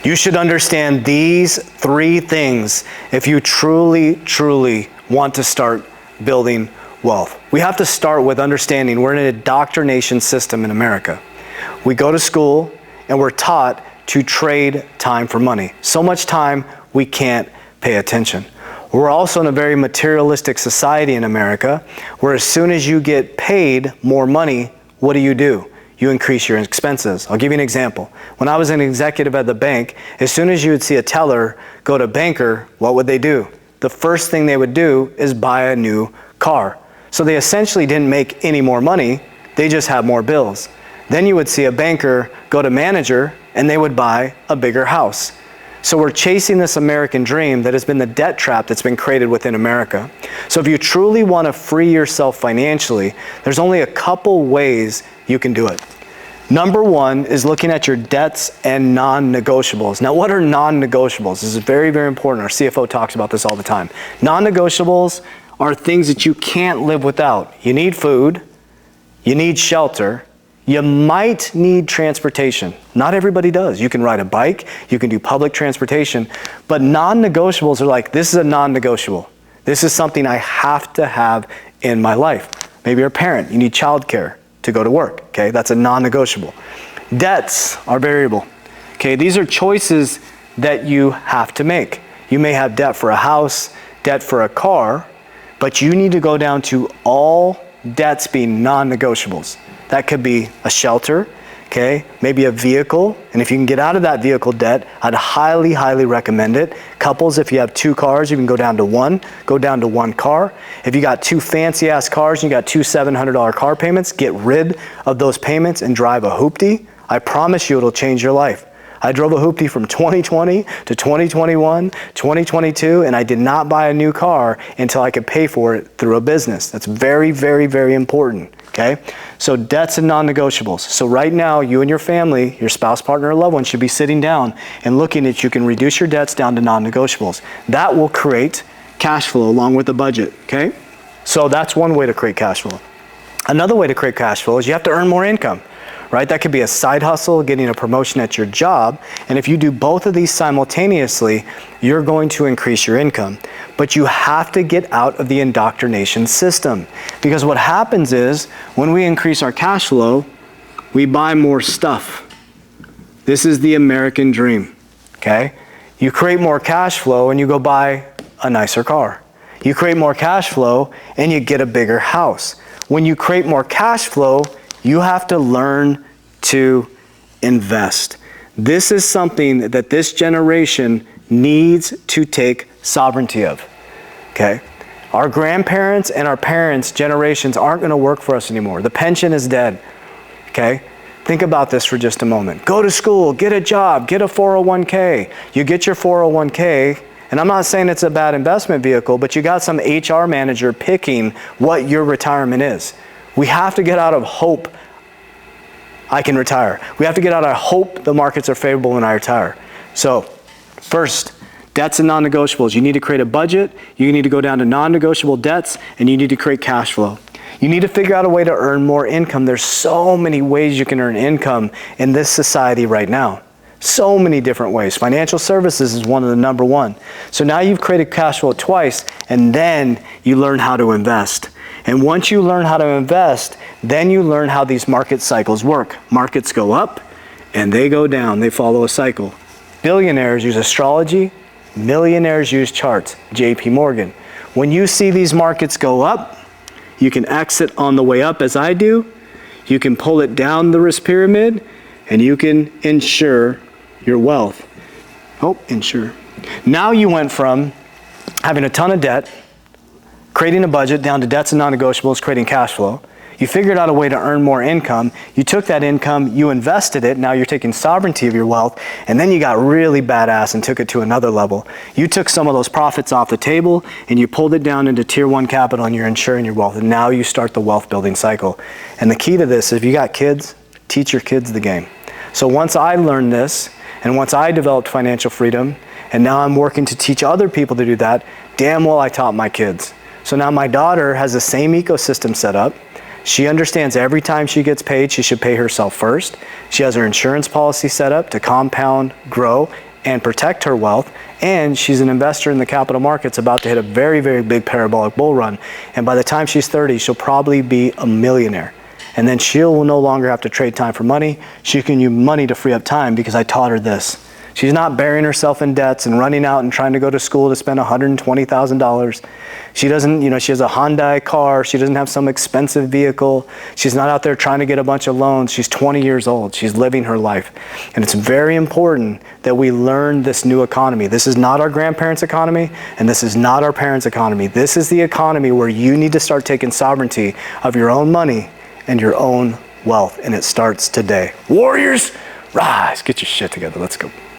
You should understand these 3 things if you truly, truly want to start building wealth. We have to start with understanding we're in an indoctrination system in America. We go to school and we're taught to trade time for money. So much time we can't pay attention. We're also in a very materialistic society in America where as soon as you get paid more money, what do? You increase your expenses. I'll give you an example. When I was an executive at the bank, as soon as you would see a teller go to banker, what would they do? The first thing they would do is buy a new car. So they essentially didn't make any more money, they just had more bills. Then you would see a banker go to manager and they would buy a bigger house. So we're chasing this American dream that has been the debt trap that's been created within America. So if you truly want to free yourself financially, there's only a couple ways you can do it. Number 1 is looking at your debts and non-negotiables. Now, what are non-negotiables? This is very, very important. Our CFO talks about this all the time. Non-negotiables are things that you can't live without. You need food, you need shelter, you might need transportation. Not everybody does. You can ride a bike, you can do public transportation, but non-negotiables are like, this is a non-negotiable. This is something I have to have in my life. Maybe you're a parent, you need childcare to go to work, okay? That's a non-negotiable. Debts are variable, okay? These are choices that you have to make. You may have debt for a house, debt for a car, but you need to go down to all debts being non-negotiables. That could be a shelter, okay? Maybe a vehicle. And if you can get out of that vehicle debt, I'd highly, highly recommend it. Couples, if you have 2 cars, you can go down to one car. If you got 2 fancy ass cars and you got 2 $700 car payments, get rid of those payments and drive a hoopty. I promise you it'll change your life. I drove a hoopty from 2020 to 2021, 2022, and I did not buy a new car until I could pay for it through a business. That's very, very, very important, okay? So debts and non-negotiables. So right now, you and your family, your spouse, partner, or loved one should be sitting down and looking at you can reduce your debts down to non-negotiables. That will create cash flow along with the budget, okay? So that's one way to create cash flow. Another way to create cash flow is you have to earn more income. Right? That could be a side hustle, getting a promotion at your job. And if you do both of these simultaneously, you're going to increase your income. But you have to get out of the indoctrination system. Because what happens is, when we increase our cash flow, we buy more stuff. This is the American dream, okay? You create more cash flow and you go buy a nicer car. You create more cash flow and you get a bigger house. When you create more cash flow, you have to learn to invest. This is something that this generation needs to take sovereignty of, okay? Our grandparents and our parents' generations aren't gonna work for us anymore. The pension is dead, okay? Think about this for just a moment. Go to school, get a job, get a 401k. You get your 401k, and I'm not saying it's a bad investment vehicle, but you got some HR manager picking what your retirement is. We have to get out of hope I can retire. We have to get out of hope the markets are favorable when I retire. So first, debts and non-negotiables. You need to create a budget, you need to go down to non-negotiable debts, and you need to create cash flow. You need to figure out a way to earn more income. There's so many ways you can earn income in this society right now. So many different ways. Financial services is one of the number 1. So now you've created cash flow twice, and then you learn how to invest. And once you learn how to invest, then you learn how these market cycles work. Markets go up and they go down. They follow a cycle. Billionaires use astrology. Millionaires use charts. JP Morgan. When you see these markets go up, you can exit on the way up as I do. You can pull it down the risk pyramid and you can insure your wealth. Insure. Now you went from having a ton of debt, creating a budget, down to debts and non-negotiables, creating cash flow. You figured out a way to earn more income. You took that income, you invested it, now you're taking sovereignty of your wealth, and then you got really badass and took it to another level. You took some of those profits off the table and you pulled it down into tier 1 capital and you're insuring your wealth, and now you start the wealth building cycle. And the key to this, if you got kids, teach your kids the game. So once I learned this, and once I developed financial freedom, and now I'm working to teach other people to do that, damn well I taught my kids. So now my daughter has the same ecosystem set up. She understands every time she gets paid, she should pay herself first. She has her insurance policy set up to compound, grow, and protect her wealth. And she's an investor in the capital markets about to hit a very, very big parabolic bull run. And by the time she's 30, she'll probably be a millionaire. And then she will no longer have to trade time for money. She can use money to free up time because I taught her this. She's not burying herself in debts and running out and trying to go to school to spend $120,000. She doesn't, she has a Hyundai car. She doesn't have some expensive vehicle. She's not out there trying to get a bunch of loans. She's 20 years old. She's living her life. And it's very important that we learn this new economy. This is not our grandparents' economy, and this is not our parents' economy. This is the economy where you need to start taking sovereignty of your own money and your own wealth. And it starts today. Warriors, rise. Get your shit together. Let's go.